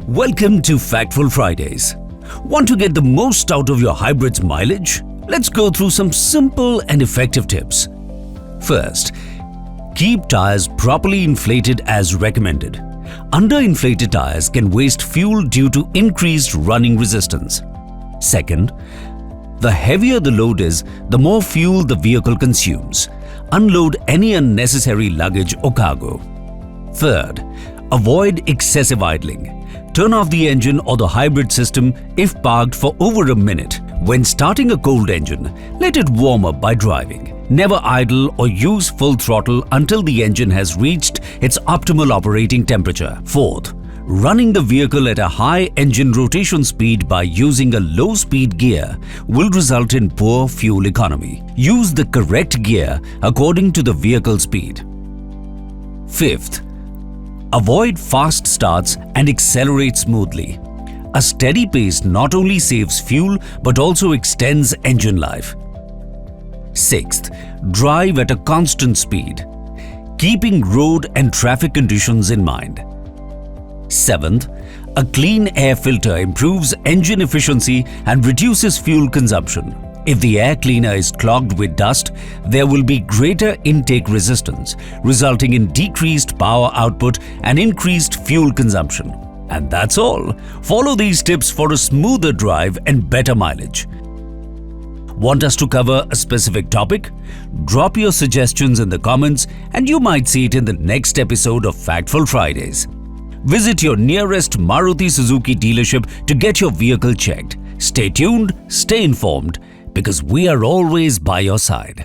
Welcome to Factful Fridays. Want to get the most out of your hybrid's mileage? Let's go through some simple and effective tips. First, keep tires properly inflated as recommended. Underinflated tires can waste fuel due to increased running resistance. Second, the heavier the load is, the more fuel the vehicle consumes. Unload any unnecessary luggage or cargo. Third, avoid excessive idling. Turn off the engine or the hybrid system if parked for over a minute. When starting a cold engine, let it warm up by driving. Never idle or use full throttle until the engine has reached its optimal operating temperature. Fourth, running the vehicle at a high engine rotation speed by using a low-speed gear will result in poor fuel economy. Use the correct gear according to the vehicle speed. Fifth, avoid fast starts and accelerate smoothly. A steady pace not only saves fuel but also extends engine life. Sixth, drive at a constant speed, keeping road and traffic conditions in mind. Seventh, a clean air filter improves engine efficiency and reduces fuel consumption. If the air cleaner is clogged with dust, there will be greater intake resistance, resulting in decreased power output and increased fuel consumption. And that's all. Follow these tips for a smoother drive and better mileage. Want us to cover a specific topic? Drop your suggestions in the comments and you might see it in the next episode of Factful Fridays. Visit your nearest Maruti Suzuki dealership to get your vehicle checked. Stay tuned, stay informed, because we are always by your side.